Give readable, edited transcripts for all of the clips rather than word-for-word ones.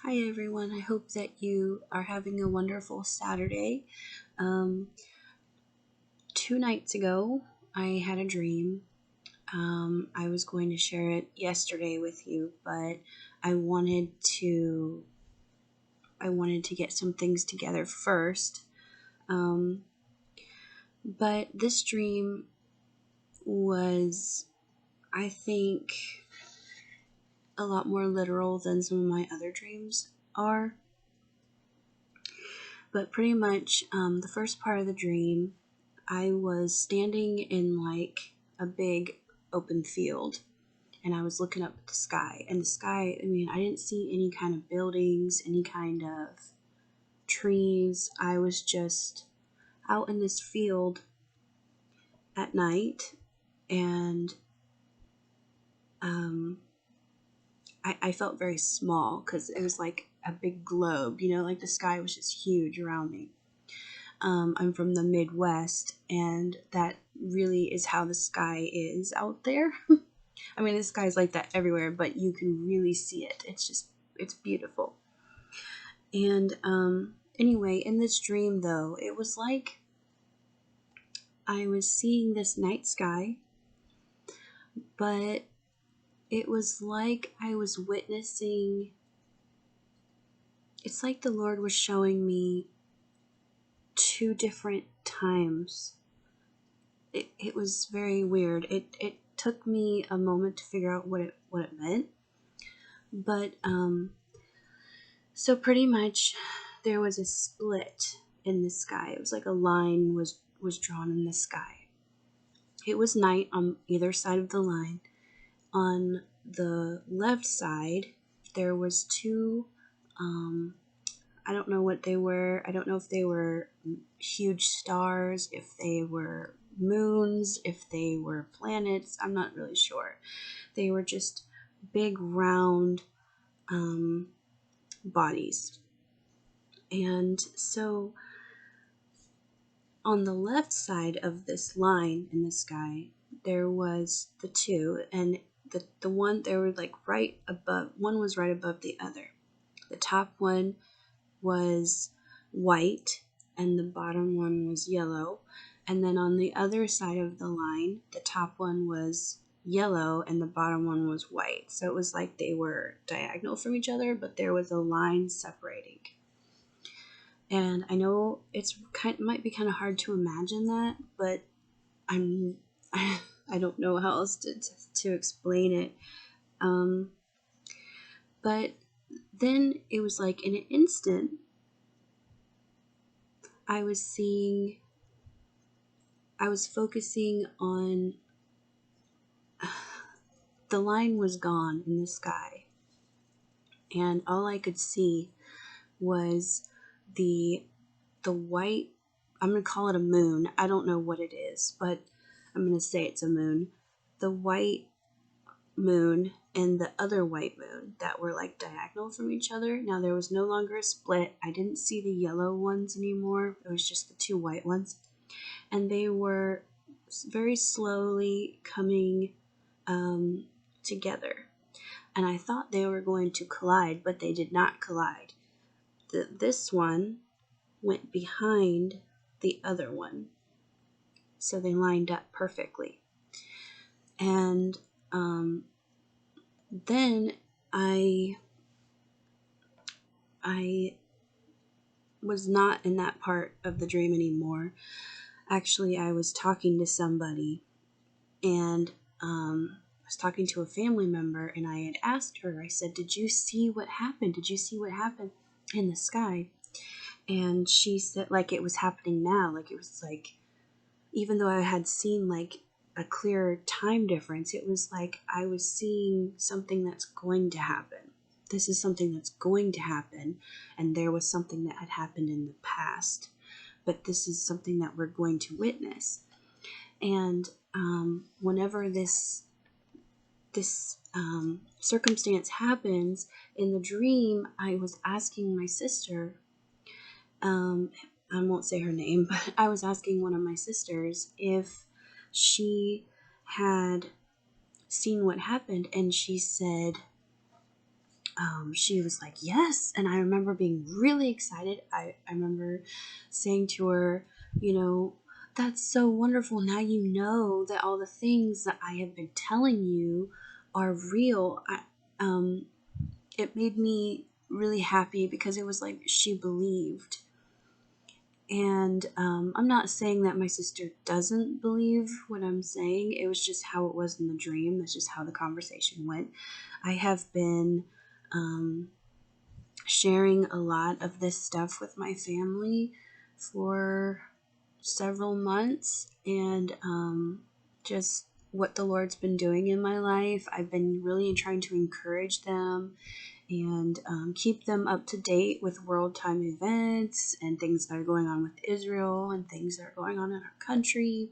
Hi everyone, I hope that you are having a wonderful Saturday. Um, 2 nights ago, I had a dream. I was going to share it yesterday with you, but I wanted to I wanted to get some things together first. Um, but this dream was, I think, a lot more literal than some of my other dreams are. But pretty much, the first part of the dream, I was standing in like a big open field and I was looking up at the sky. And the sky, I didn't see any kind of buildings, any kind of trees. I was just out in this field at night and um, I felt very small because it was like a big globe, like the sky was just huge around me. I'm from the Midwest, and that really is how the sky is out there. The sky is like that everywhere, but you can really see it. It's beautiful. And anyway, in this dream, though, it was like I was seeing this night sky, but it was like I was witnessing. It's like the Lord was showing me two different times. It was very weird. It took me a moment to figure out what it meant. But so pretty much there was a split in the sky. It was like a line was drawn in the sky. It was night on either side of the line. On the left side, there was two I don't know what they were. I don't know if they were huge stars, if they were moons, if they were planets. I'm not really sure. They were just big round bodies. And so on the left side of this line in the sky, there was the two, and the one, they were like right above, one was right above the other. The top one was white and the bottom one was yellow. And then on the other side of the line, the top one was yellow and the bottom one was white. So it was like they were diagonal from each other, but there was a line separating. And I know might be kind of hard to imagine that, but I'm I don't know how else to explain it. But then it was like in an instant, I was focusing on the line was gone in the sky, and all I could see was the white. I'm gonna call it a moon. I don't know what it is, but I'm gonna say it's a moon. The white moon and the other white moon that were like diagonal from each other. Now there was no longer a split. I didn't see the yellow ones anymore. It was just the two white ones, and they were very slowly coming together. And I thought they were going to collide, but they did not collide. This one went behind the other one, so they lined up perfectly. And then I was not in that part of the dream anymore. Actually, I was talking to somebody, and I was talking to a family member, and I had asked her, I said, "Did you see what happened? Did you see what happened in the sky?" And she said, like, it was happening now. Like, it was like, even though I had seen like a clear time difference, it was like I was seeing something that's going to happen. This is something that's going to happen, and there was something that had happened in the past, but this is something that we're going to witness. And whenever this circumstance happens in the dream, I was asking my sister, I won't say her name, but I was asking one of my sisters if she had seen what happened, and she said she was like, yes. And I remember being really excited. I remember saying to her, you know, that's so wonderful. Now you know that all the things that I have been telling you are real. It made me really happy because it was like she believed. And I'm not saying that my sister doesn't believe what I'm saying. It was just how it was in the dream. That's just how the conversation went. I have been sharing a lot of this stuff with my family for several months, and just what the Lord's been doing in my life. I've been really trying to encourage them and keep them up to date with world time events and things that are going on with Israel and things that are going on in our country,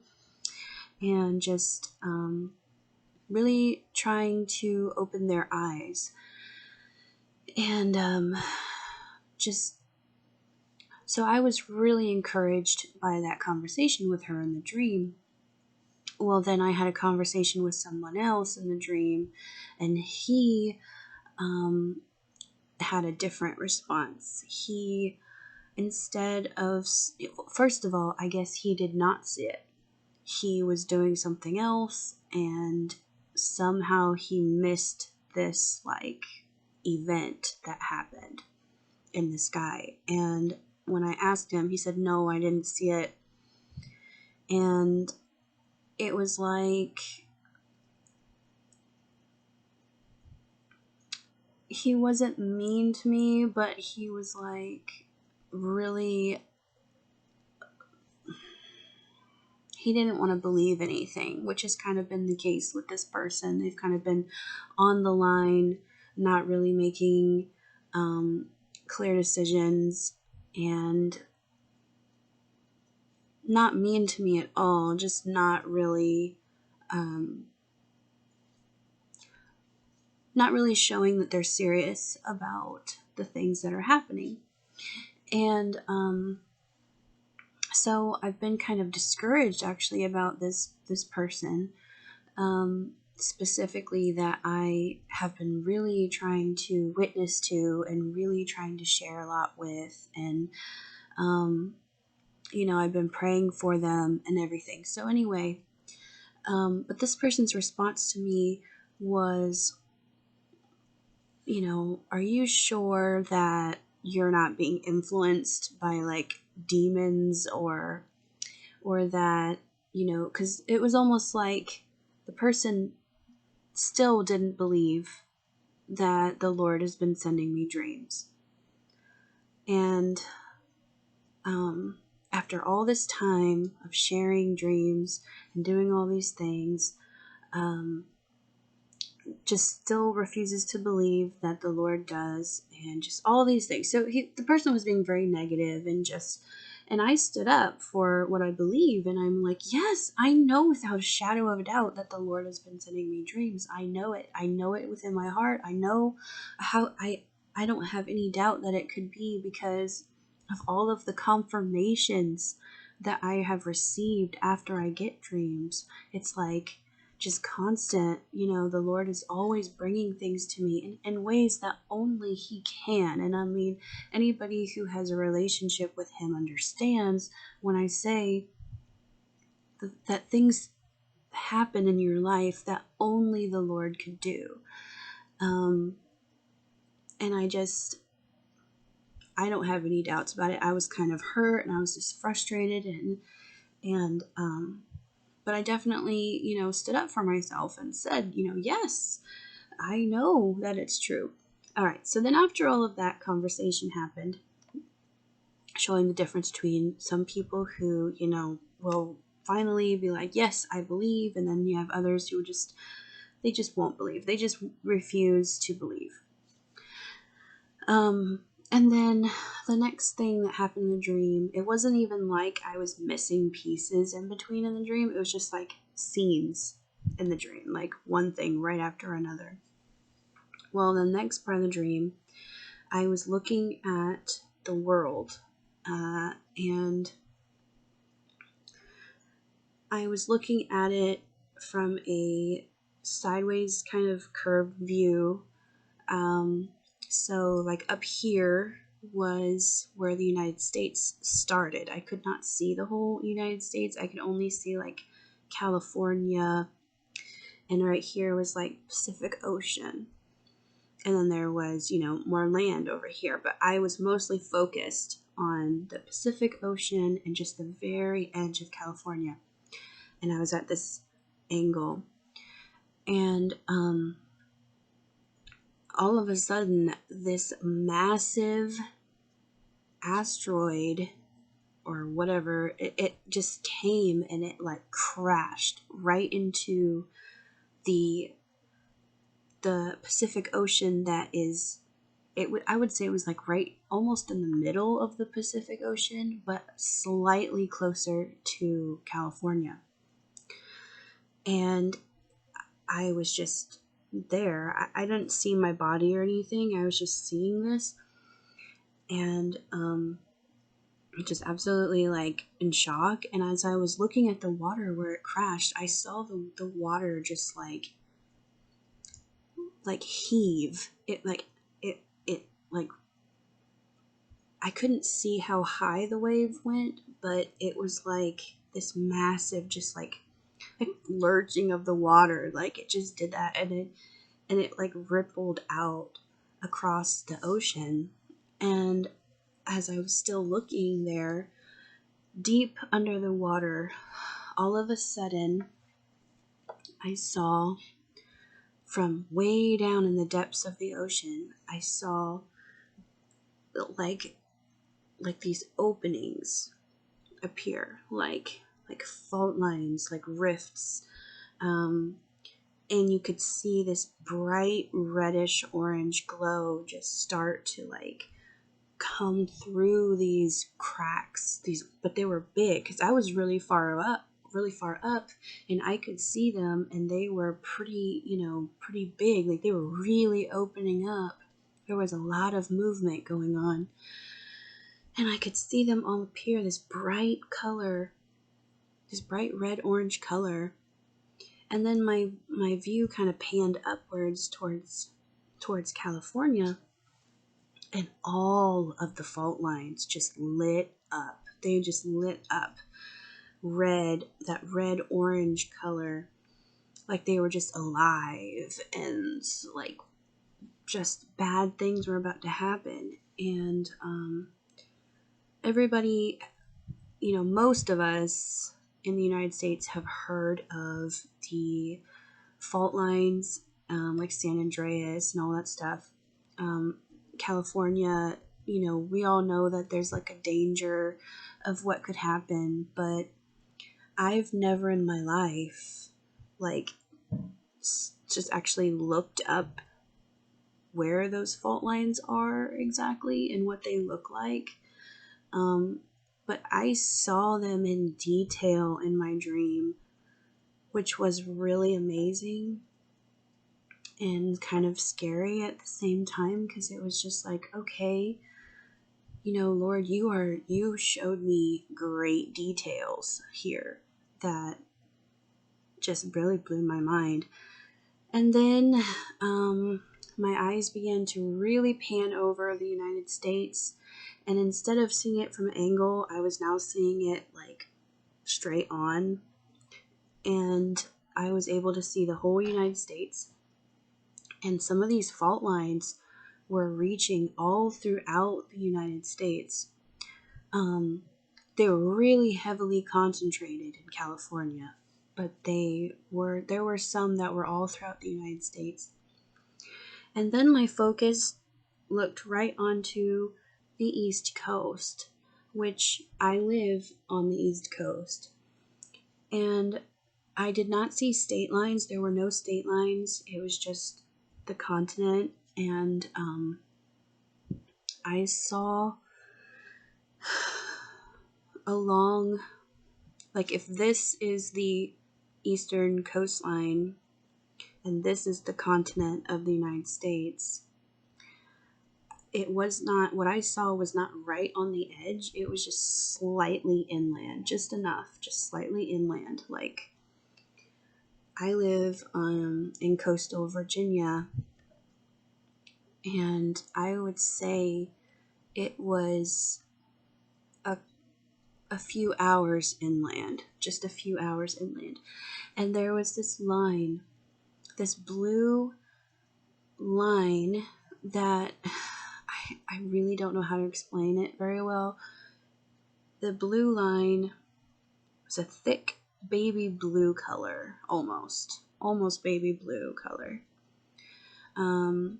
and just really trying to open their eyes. And just so I was really encouraged by that conversation with her in the dream. Well, then I had a conversation with someone else in the dream, and he had a different response. He, instead of, first of all, I guess he did not see it. He was doing something else, and somehow he missed this, like, event that happened in the sky. And when I asked him, he said, no, I didn't see it. And it was like he wasn't mean to me, but he was like really, he didn't want to believe anything, which has kind of been the case with this person. They've kind of been on the line, not really making clear decisions, and not mean to me at all, just not really showing that they're serious about the things that are happening. And so I've been kind of discouraged actually about this person, specifically, that I have been really trying to witness to and really trying to share a lot with. And I've been praying for them and everything. So anyway, but this person's response to me was, are you sure that you're not being influenced by like demons, or that, because it was almost like the person still didn't believe that the Lord has been sending me dreams. And after all this time of sharing dreams and doing all these things, just still refuses to believe that the Lord does, and just all these things. So the person was being very negative, and I stood up for what I believe, and I'm like, yes, I know without a shadow of a doubt that the Lord has been sending me dreams. I know it. I know it within my heart. I know how I don't have any doubt that it could be, because of all of the confirmations that I have received after I get dreams. It's like just constant, the Lord is always bringing things to me in ways that only He can. And I mean, anybody who has a relationship with Him understands when I say that things happen in your life that only the Lord could do. And I don't have any doubts about it. I was kind of hurt, and I was just frustrated, and but I definitely, stood up for myself and said, yes, I know that it's true. All right. So then after all of that conversation happened, showing the difference between some people who, will finally be like, yes, I believe. And then you have others who they just won't believe. They just refuse to believe. And then the next thing that happened in the dream, it wasn't even like I was missing pieces in between in the dream. It was just like scenes in the dream, like one thing right after another. Well, the next part of the dream, I was looking at the world, and I was looking at it from a sideways kind of curved view. So, like, up here was where the United States started. I could not see the whole United States. I could only see, like, California. And right here was, like, Pacific Ocean. And then there was, more land over here. But I was mostly focused on the Pacific Ocean and just the very edge of California. And I was at this angle. And all of a sudden, this massive asteroid or whatever, it just came and it like crashed right into the Pacific Ocean. That is, I would say it was like right almost in the middle of the Pacific Ocean, but slightly closer to California. And I was just there. I didn't see my body or anything. I was just seeing this. And just absolutely like in shock. And as I was looking at the water where it crashed, I saw the water just like heave. It like I couldn't see how high the wave went, but it was like this massive just like lurching of the water. Like it just did that, and it like rippled out across the ocean. And as I was still looking there, deep under the water, all of a sudden, I saw from way down in the depths of the ocean, I saw like these openings appear, like fault lines, like rifts, and you could see this bright reddish orange glow just start to like come through these cracks, but they were big because I was really far up, and I could see them, and they were pretty big. Like they were really opening up. There was a lot of movement going on, and I could see them all appear this bright color, this bright red orange color. And then my view kind of panned upwards towards California. And all of the fault lines just lit up. They just lit up red, that red orange color, like they were just alive, and like just bad things were about to happen. And everybody, most of us in the United States have heard of the fault lines, like San Andreas and all that stuff. California, we all know that there's like a danger of what could happen, but I've never in my life like just actually looked up where those fault lines are exactly and what they look like. But I saw them in detail in my dream, which was really amazing and kind of scary at the same time, because it was just like, okay, Lord, you showed me great details here that just really blew my mind. And then my eyes began to really pan over the United States, and instead of seeing it from an angle, I was now seeing it like straight on, and I was able to see the whole United States. And some of these fault lines were reaching all throughout the United States. They were really heavily concentrated in California, but there were some that were all throughout the United States. And then my focus looked right onto the East Coast, which I live on the East Coast. And I did not see state lines. There were no state lines. It was just the continent. And I saw along, like if this is the eastern coastline and this is the continent of the United States, it was not, what I saw was not right on the edge. It was just slightly inland, just enough, just slightly inland. Like I live in coastal Virginia, and I would say it was a few hours inland, just a few hours inland. And there was this line, this blue line that I really don't know how to explain it very well. The blue line was a thick baby blue color, almost baby blue color. And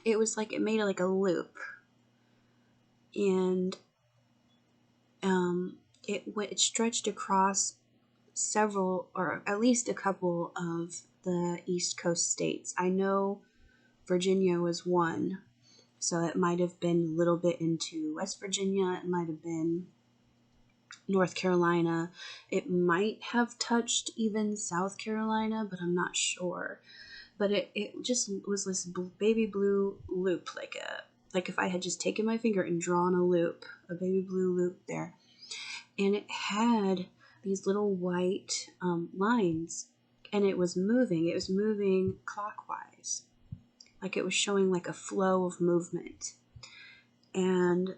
it was like it made like a loop, and it stretched across several, or at least a couple of the East Coast states. I know Virginia was one, so it might have been a little bit into West Virginia. It might have been North Carolina. It might have touched even South Carolina, but I'm not sure. But it just was this baby blue loop, like if I had just taken my finger and drawn a loop, a baby blue loop there. And it had these little white lines, and it was moving clockwise, like it was showing like a flow of movement. And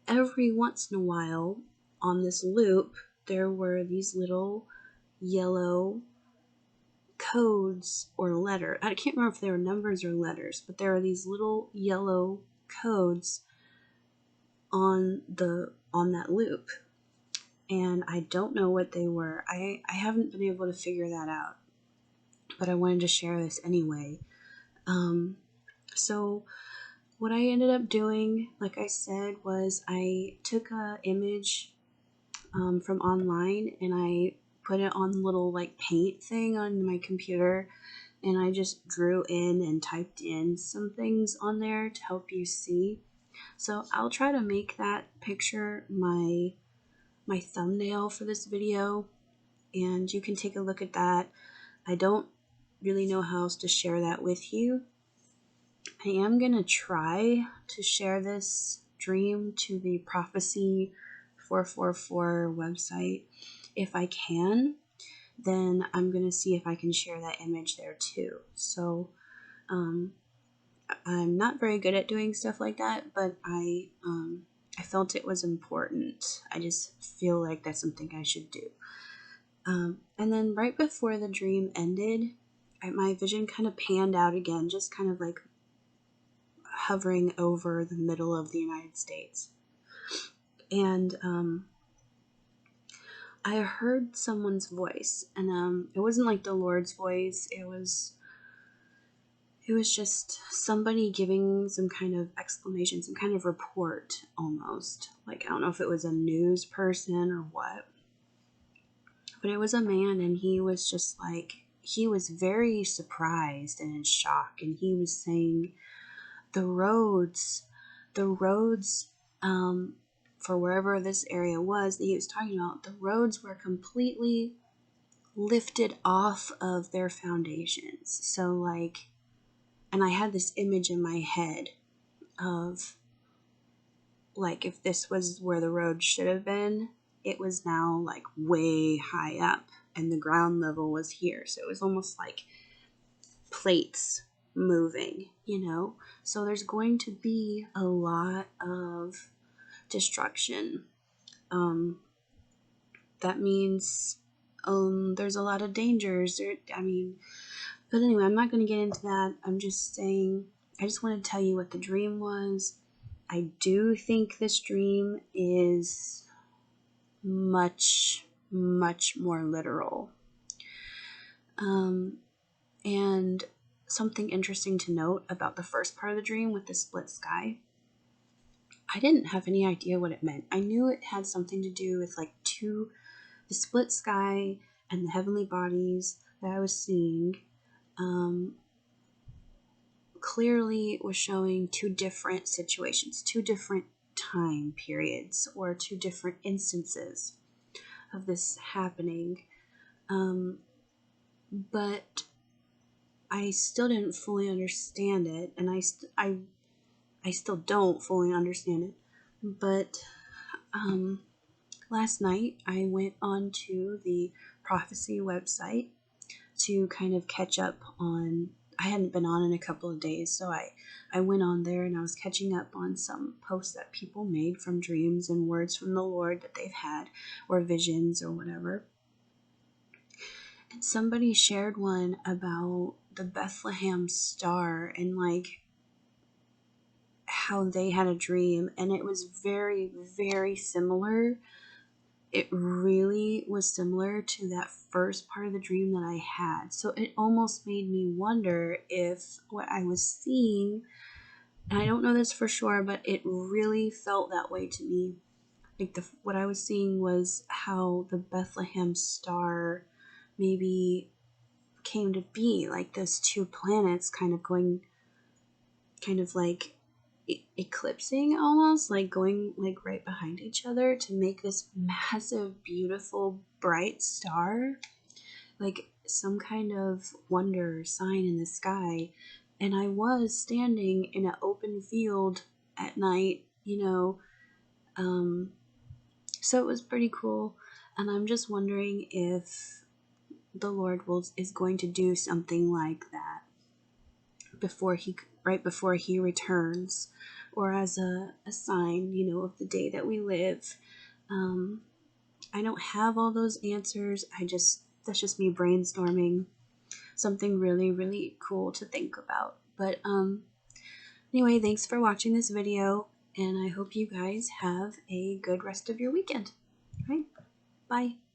every once in a while on this loop there were these little yellow codes or letter. I can't remember if they were numbers or letters, but there are these little yellow codes on that loop, and I don't know what they were. I haven't been able to figure that out, but I wanted to share this anyway. So what I ended up doing, like I said, was I took a image from online, and I put it on the little like paint thing on my computer, and I just drew in and typed in some things on there to help you see. So I'll try to make that picture my thumbnail for this video, and you can take a look at that. I don't really know how else to share that with you. I am going to try to share this dream to the Prophecy 444 website. If I can, then I'm going to see if I can share that image there too. So I'm not very good at doing stuff like that, but I felt it was important. I just feel like that's something I should do. And then right before the dream ended, my vision kind of panned out again, just kind of like hovering over the middle of the United States. And I heard someone's voice, and it wasn't like the Lord's voice. It was just somebody giving some kind of explanation, some kind of report almost. Like, I don't know if it was a news person or what, but it was a man, and he was just like, he was very surprised and in shock, and he was saying the roads, for wherever this area was that he was talking about, the roads were completely lifted off of their foundations. So like, and I had this image in my head of like, if this was where the road should have been, it was now like way high up and the ground level was here. So it was almost like plates moving, you know? So there's going to be a lot of destruction. That means there's a lot of dangers. But anyway, I'm not going to get into that. I'm just saying, I just want to tell you what the dream was. I do think this dream is much, much more literal. And something interesting to note about the first part of the dream with the split sky, I didn't have any idea what it meant. I knew it had something to do with like the split sky and the heavenly bodies that I was seeing. Clearly was showing two different situations, two different time periods, or two different instances of this happening. But I still didn't fully understand it, and I still don't fully understand it. But last night I went onto the Prophecy website to kind of catch up on. I hadn't been on in a couple of days, so I went on there and I was catching up on some posts that people made from dreams and words from the Lord that they've had, or visions or whatever. And somebody shared one about the Bethlehem star and like how they had a dream, and it was very, very similar. It really was similar to that first part of the dream that I had. So it almost made me wonder if what I was seeing, and I don't know this for sure, but it really felt that way to me. Like what I was seeing was how the Bethlehem star maybe came to be, like those two planets kind of going, kind of like eclipsing, almost like going like right behind each other to make this massive, beautiful, bright star, like some kind of wonder sign in the sky. And I was standing in an open field at night, so it was pretty cool. And I'm just wondering if the Lord is going to do something like that right before he returns, or as a sign, of the day that we live. um, I don't have all those answers. That's just me brainstorming something really, really cool to think about. But anyway, thanks for watching this video, and I hope you guys have a good rest of your weekend. All right, bye.